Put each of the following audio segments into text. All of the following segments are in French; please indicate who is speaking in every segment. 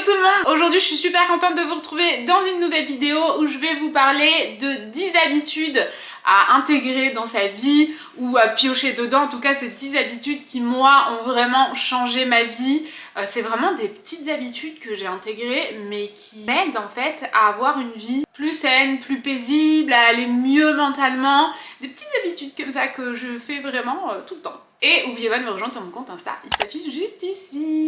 Speaker 1: tout le monde! Aujourd'hui je suis super contente de vous retrouver dans une nouvelle vidéo où je vais vous parler de 10 habitudes à intégrer dans sa vie ou à piocher dedans. En tout cas, c'est 10 habitudes qui, moi, ont vraiment changé ma vie. C'est vraiment des petites habitudes que j'ai intégrées mais qui m'aident en fait à avoir une vie plus saine, plus paisible, à aller mieux mentalement. Des petites habitudes comme ça que je fais vraiment tout le temps. Et n'oubliez pas de me rejoindre sur mon compte Insta, il s'affiche juste ici.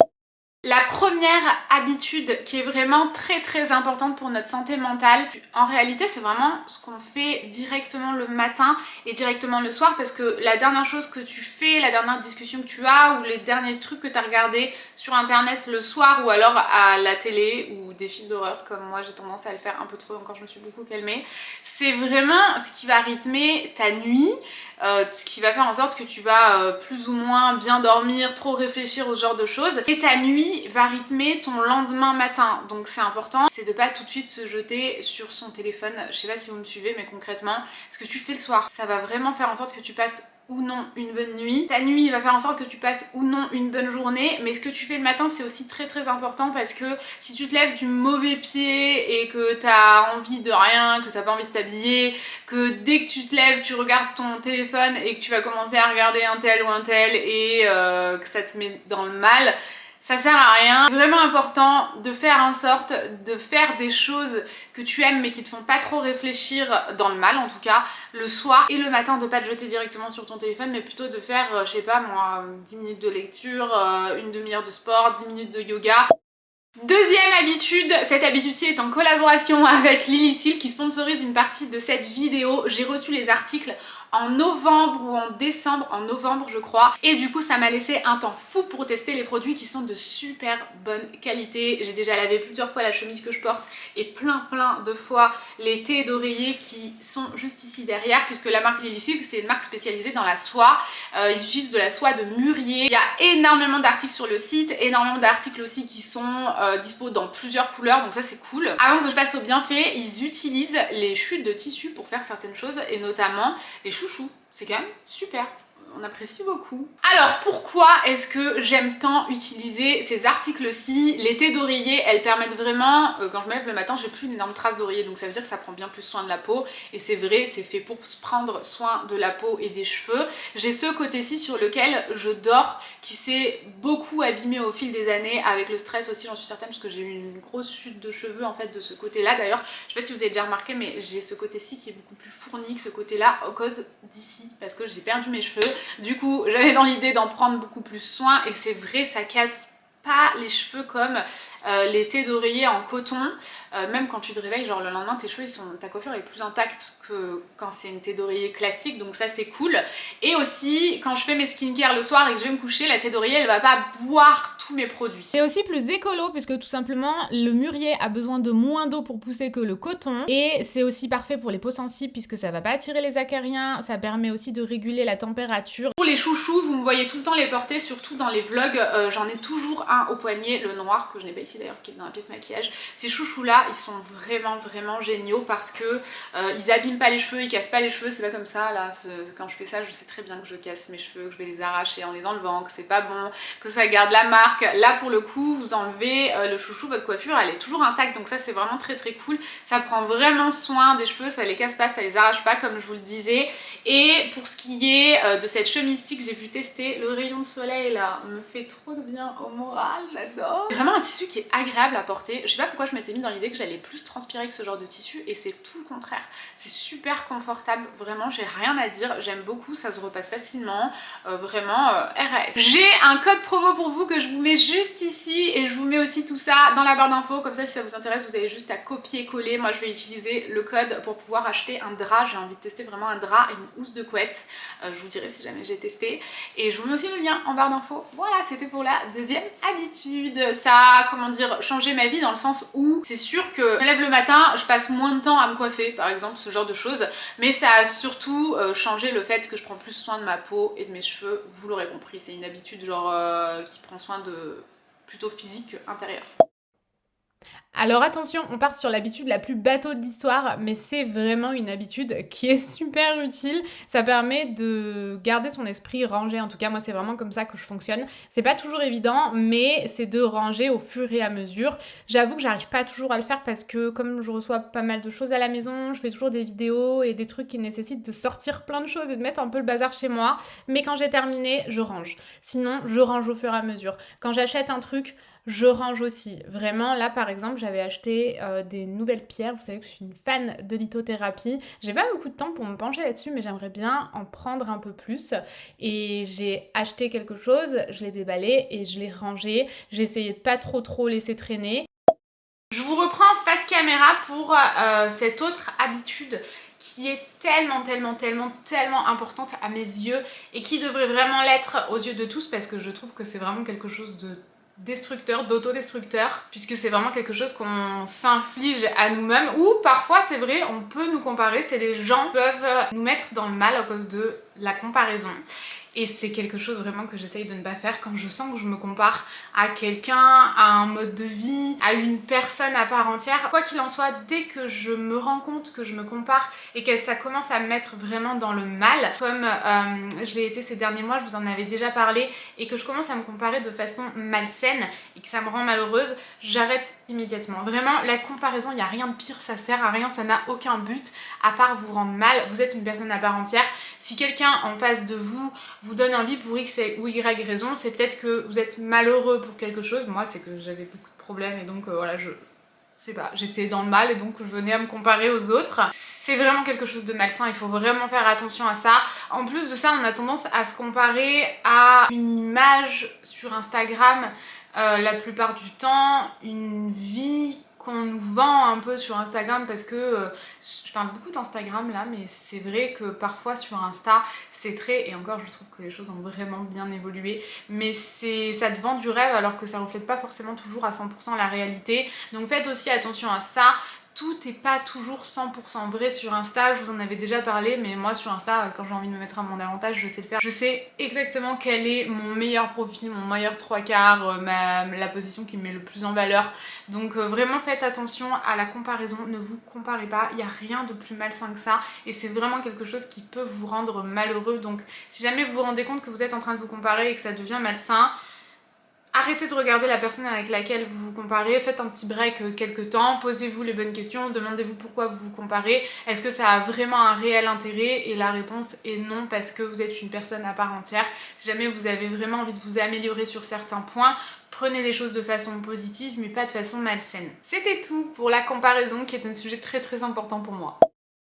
Speaker 1: La première habitude qui est vraiment très importante pour notre santé mentale, en réalité c'est vraiment ce qu'on fait directement le matin et directement le soir, parce que la dernière chose que tu fais, la dernière discussion que tu as ou les derniers trucs que tu as regardés sur internet le soir ou alors à la télé ou des films d'horreur comme moi j'ai tendance à le faire un peu trop, encore je me suis beaucoup calmée, c'est vraiment ce qui va rythmer ta nuit. Ce qui va faire en sorte que tu vas plus ou moins bien dormir, trop réfléchir au genre de choses, et ta nuit va rythmer ton lendemain matin. Donc c'est important, c'est de pas tout de suite se jeter sur son téléphone. Je sais pas si vous me suivez, mais concrètement, ce que tu fais le soir, ça va vraiment faire en sorte que tu passes ou non une bonne nuit. Ta nuit va faire en sorte que tu passes ou non une bonne journée, mais ce que tu fais le matin c'est aussi très important, parce que si tu te lèves du mauvais pied et que t'as envie de rien, que t'as pas envie de t'habiller, que dès que tu te lèves tu regardes ton téléphone et que tu vas commencer à regarder un tel ou un tel et que ça te met dans le mal, ça sert à rien. C'est vraiment important de faire en sorte de faire des choses que tu aimes mais qui te font pas trop réfléchir dans le mal, en tout cas le soir, et le matin de pas te jeter directement sur ton téléphone mais plutôt de faire, je sais pas moi, 10 minutes de lecture, une demi-heure de sport, 10 minutes de yoga. Deuxième habitude, cette habitude-ci est en collaboration avec Lilysil qui sponsorise une partie de cette vidéo. J'ai reçu les articles en novembre ou en décembre, en novembre je crois, et du coup ça m'a laissé un temps fou pour tester les produits qui sont de super bonne qualité. J'ai déjà lavé plusieurs fois la chemise que je porte et plein de fois les thés d'oreiller qui sont juste ici derrière, puisque la marque Lilysil c'est une marque spécialisée dans la soie. Ils utilisent de la soie de mûrier. Il y a énormément d'articles sur le site, énormément d'articles aussi qui sont dispo dans plusieurs couleurs, donc ça c'est cool. Avant que je passe aux bienfaits, ils utilisent les chutes de tissu pour faire certaines choses, et notamment les chouchous. C'est quand même super. On apprécie beaucoup. Alors pourquoi est-ce que j'aime tant utiliser ces articles-ci? Les thés d'oreiller, elles permettent vraiment, quand je me lève le matin, j'ai plus une énorme trace d'oreiller, donc ça veut dire que ça prend bien plus soin de la peau, et c'est vrai, c'est fait pour prendre soin de la peau et des cheveux. J'ai ce côté-ci sur lequel je dors, qui s'est beaucoup abîmé au fil des années, avec le stress aussi, j'en suis certaine, parce que j'ai eu une grosse chute de cheveux en fait de ce côté-là. D'ailleurs, je sais pas si vous avez déjà remarqué, mais j'ai ce côté-ci qui est beaucoup plus fourni que ce côté-là à cause d'ici, parce que j'ai perdu mes cheveux. Du coup, j'avais dans l'idée d'en prendre beaucoup plus soin, et c'est vrai, ça casse pas les cheveux comme les thés d'oreiller en coton. Même quand tu te réveilles, genre le lendemain, tes cheveux, ta coiffure est plus intacte que quand c'est une thé d'oreiller classique, donc ça c'est cool. Et aussi, quand je fais mes skincare le soir et que je vais me coucher, la thé d'oreiller elle va pas boire tous mes produits.
Speaker 2: C'est aussi plus écolo, puisque tout simplement le mûrier a besoin de moins d'eau pour pousser que le coton, et c'est aussi parfait pour les peaux sensibles puisque ça va pas attirer les acariens, ça permet aussi de réguler la température.
Speaker 1: Pour les chouchous, vous me voyez tout le temps les porter, surtout dans les vlogs. J'en ai toujours un au poignet, le noir, que je n'ai pas ici d'ailleurs, qui est dans la pièce maquillage. Ces chouchous là, ils sont vraiment géniaux, parce que ils abîment pas les cheveux, ils cassent pas les cheveux. C'est pas comme ça là, quand je fais ça, je sais très bien que je casse mes cheveux, que je vais les arracher en les enlevant, que c'est pas bon, que ça garde la marque. Là pour le coup, vous enlevez le chouchou, votre coiffure elle est toujours intacte, donc ça c'est vraiment très cool. Ça prend vraiment soin des cheveux, ça les casse pas, ça les arrache pas, comme je vous le disais. Et pour ce qui est de cette chemise ici que j'ai pu tester, le rayon de soleil là me fait trop de bien au moral, j'adore. C'est vraiment un tissu qui est agréable à porter. Je sais pas pourquoi je m'étais mis dans l'idée que j'allais plus transpirer que ce genre de tissu, et c'est tout le contraire. C'est super confortable, vraiment j'ai rien à dire, j'aime beaucoup, ça se repasse facilement, vraiment RAS. J'ai un code promo pour vous que je vous mets juste ici, et je vous mets aussi tout ça dans la barre d'infos, comme ça si ça vous intéresse vous avez juste à copier-coller. Moi je vais utiliser le code pour pouvoir acheter un drap, j'ai envie de tester vraiment un drap et une housse de couette, je vous dirai si jamais j'ai testé, et je vous mets aussi le lien en barre d'infos. Voilà, c'était pour la deuxième habitude. Ça a, comment dire, changé ma vie dans le sens où c'est sûr que je me lève le matin, je passe moins de temps à me coiffer par exemple, ce genre de choses, mais ça a surtout changé le fait que je prends plus soin de ma peau et de mes cheveux, vous l'aurez compris, c'est une habitude genre qui prend soin de plutôt physique intérieur.
Speaker 2: Alors attention, on part sur l'habitude la plus bateau de l'histoire, mais c'est vraiment une habitude qui est super utile. Ça permet de garder son esprit rangé. En tout cas, moi, c'est vraiment comme ça que je fonctionne. C'est pas toujours évident, mais c'est de ranger au fur et à mesure. J'avoue que j'arrive pas toujours à le faire parce que comme je reçois pas mal de choses à la maison, je fais toujours des vidéos et des trucs qui nécessitent de sortir plein de choses et de mettre un peu le bazar chez moi. Mais quand j'ai terminé, je range. Sinon, je range au fur et à mesure. Quand j'achète un truc, je range aussi. Vraiment, là par exemple, j'avais acheté des nouvelles pierres. Vous savez que je suis une fan de lithothérapie. J'ai pas beaucoup de temps pour me pencher là-dessus, mais j'aimerais bien en prendre un peu plus. Et j'ai acheté quelque chose, je l'ai déballé et je l'ai rangé. J'ai essayé de pas trop laisser traîner.
Speaker 1: Je vous reprends face caméra pour cette autre habitude qui est tellement importante à mes yeux et qui devrait vraiment l'être aux yeux de tous parce que je trouve que c'est vraiment quelque chose de destructeur, d'autodestructeur, puisque c'est vraiment quelque chose qu'on s'inflige à nous-mêmes ou parfois c'est vrai on peut nous comparer, c'est les gens peuvent nous mettre dans le mal à cause de la comparaison. Et c'est quelque chose vraiment que j'essaye de ne pas faire quand je sens que je me compare à quelqu'un, à un mode de vie, à une personne à part entière. Quoi qu'il en soit, dès que je me rends compte que je me compare et que ça commence à me mettre vraiment dans le mal, comme je l'ai été ces derniers mois, je vous en avais déjà parlé, et que je commence à me comparer de façon malsaine et que ça me rend malheureuse, j'arrête immédiatement. Vraiment, la comparaison, il n'y a rien de pire, ça sert à rien, ça n'a aucun but à part vous rendre mal. Vous êtes une personne à part entière. Si quelqu'un en face de vous vous donne envie pour X ou Y raison, c'est peut-être que vous êtes malheureux pour quelque chose. Moi, c'est que j'avais beaucoup de problèmes et donc voilà, je sais pas, j'étais dans le mal et donc je venais à me comparer aux autres. C'est vraiment quelque chose de malsain, il faut vraiment faire attention à ça. En plus de ça, on a tendance à se comparer à une image sur Instagram la plupart du temps, une vie qu'on nous vend un peu sur Instagram parce que je parle beaucoup d'Instagram là, mais c'est vrai que parfois sur Insta c'est très, et encore je trouve que les choses ont vraiment bien évolué, mais ça te vend du rêve alors que ça reflète pas forcément toujours à 100% la réalité. Donc faites aussi attention à ça. Tout n'est pas toujours 100% vrai sur Insta, je vous en avais déjà parlé, mais moi sur Insta, quand j'ai envie de me mettre à mon avantage, je sais le faire. Je sais exactement quel est mon meilleur profil, mon meilleur trois quarts, la position qui me met le plus en valeur. Donc vraiment faites attention à la comparaison, ne vous comparez pas, il n'y a rien de plus malsain que ça et c'est vraiment quelque chose qui peut vous rendre malheureux. Donc si jamais vous vous rendez compte que vous êtes en train de vous comparer et que ça devient malsain, arrêtez de regarder la personne avec laquelle vous vous comparez, faites un petit break quelques temps, posez-vous les bonnes questions, demandez-vous pourquoi vous vous comparez, est-ce que ça a vraiment un réel intérêt? Et la réponse est non parce que vous êtes une personne à part entière. Si jamais vous avez vraiment envie de vous améliorer sur certains points, prenez les choses de façon positive mais pas de façon malsaine. C'était tout pour la comparaison qui est un sujet très important pour moi.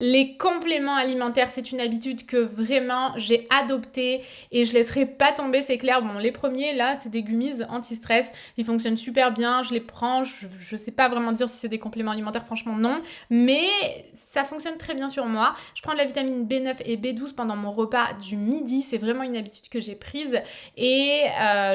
Speaker 2: Les compléments alimentaires, c'est une habitude que vraiment j'ai adoptée et je laisserai pas tomber, c'est clair. Bon, les premiers là, c'est des gummies anti-stress, ils fonctionnent super bien, je les prends, je sais pas vraiment dire si c'est des compléments alimentaires, franchement non, mais ça fonctionne très bien sur moi. Je prends de la vitamine B9 et B12 pendant mon repas du midi, c'est vraiment une habitude que j'ai prise et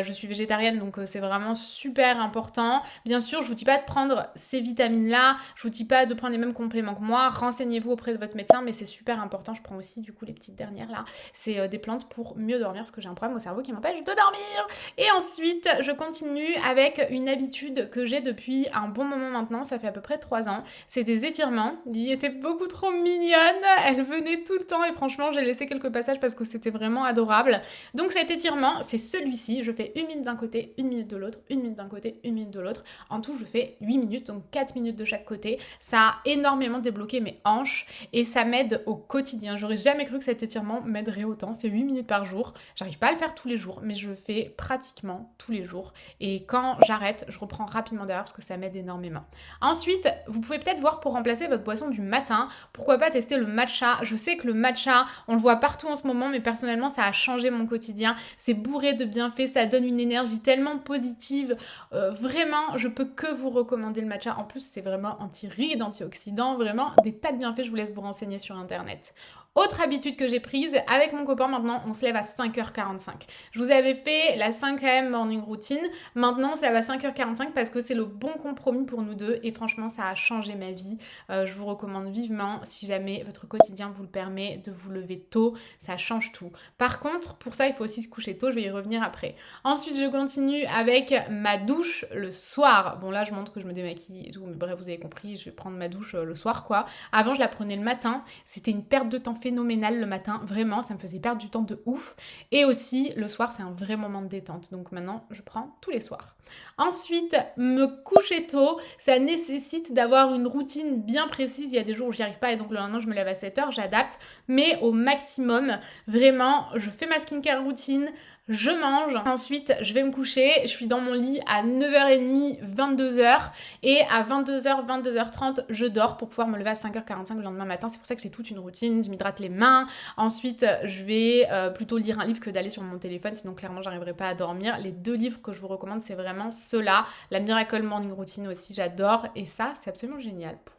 Speaker 2: je suis végétarienne donc c'est vraiment super important. Bien sûr, je vous dis pas de prendre ces vitamines là, je vous dis pas de prendre les mêmes compléments que moi, renseignez-vous auprès de votre médecin, mais c'est super important. Je prends aussi du coup les petites dernières là, c'est des plantes pour mieux dormir parce que j'ai un problème au cerveau qui m'empêche de dormir. Et ensuite je continue avec une habitude que j'ai depuis un bon moment maintenant, ça fait à peu près 3 ans, c'est des étirements. Lily était beaucoup trop mignonne, elle venait tout le temps et franchement j'ai laissé quelques passages parce que c'était vraiment adorable. Donc cet étirement c'est celui-ci, je fais 1 minute d'un côté, 1 minute de l'autre, 1 minute d'un côté, 1 minute de l'autre, en tout je fais 8 minutes, donc 4 minutes de chaque côté. Ça a énormément débloqué mes hanches et ça m'aide au quotidien. J'aurais jamais cru que cet étirement m'aiderait autant. C'est 8 minutes par jour. J'arrive pas à le faire tous les jours, mais je le fais pratiquement tous les jours. Et quand j'arrête, je reprends rapidement derrière parce que ça m'aide énormément. Ensuite, vous pouvez peut-être voir pour remplacer votre boisson du matin, pourquoi pas tester le matcha. Je sais que le matcha, on le voit partout en ce moment, mais personnellement, ça a changé mon quotidien. C'est bourré de bienfaits, ça donne une énergie tellement positive. Vraiment, je peux que vous recommander le matcha. En plus, c'est vraiment anti-rides, antioxydant, vraiment des tas de bienfaits. Je vous laisse vous renseigner sur internet. Autre habitude que j'ai prise, avec mon copain maintenant, on se lève à 5h45. Je vous avais fait la 5am morning routine, maintenant on se lève à 5h45 parce que c'est le bon compromis pour nous deux et franchement ça a changé ma vie. Je vous recommande vivement, si jamais votre quotidien vous le permet, de vous lever tôt, ça change tout. Par contre, pour ça il faut aussi se coucher tôt, je vais y revenir après. Ensuite je continue avec ma douche le soir. Bon là je montre que je me démaquille et tout, mais bref vous avez compris, je vais prendre ma douche le soir quoi. Avant je la prenais le matin, c'était une perte de temps phénoménale le matin, vraiment, ça me faisait perdre du temps de ouf. Et aussi, le soir, c'est un vrai moment de détente. Donc maintenant, je prends tous les soirs. Ensuite, me coucher tôt, ça nécessite d'avoir une routine bien précise. Il y a des jours où j'y arrive pas et donc le lendemain, je me lève à 7h, j'adapte. Mais au maximum, vraiment, je fais ma skincare routine, je mange, ensuite je vais me coucher, je suis dans mon lit à 9h30, 22h et à 22h, 22h30 je dors pour pouvoir me lever à 5h45 le lendemain matin. C'est pour ça que j'ai toute une routine, je m'hydrate les mains, ensuite je vais plutôt lire un livre que d'aller sur mon téléphone, sinon clairement j'arriverai pas à dormir. Les 2 livres que je vous recommande c'est vraiment ceux-là, la Miracle Morning Routine aussi j'adore et ça c'est absolument génial pour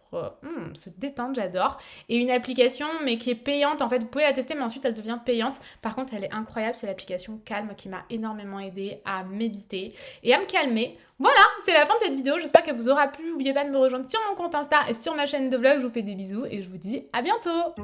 Speaker 2: se détendre, j'adore. Et une application mais qui est payante, en fait vous pouvez la tester mais ensuite elle devient payante. Par contre elle est incroyable, c'est l'application Calm qui m'a énormément aidée à méditer et à me calmer. Voilà, c'est la fin de cette vidéo, j'espère qu'elle vous aura plu. N'oubliez pas de me rejoindre sur mon compte Insta et sur ma chaîne de vlog, je vous fais des bisous et je vous dis à bientôt.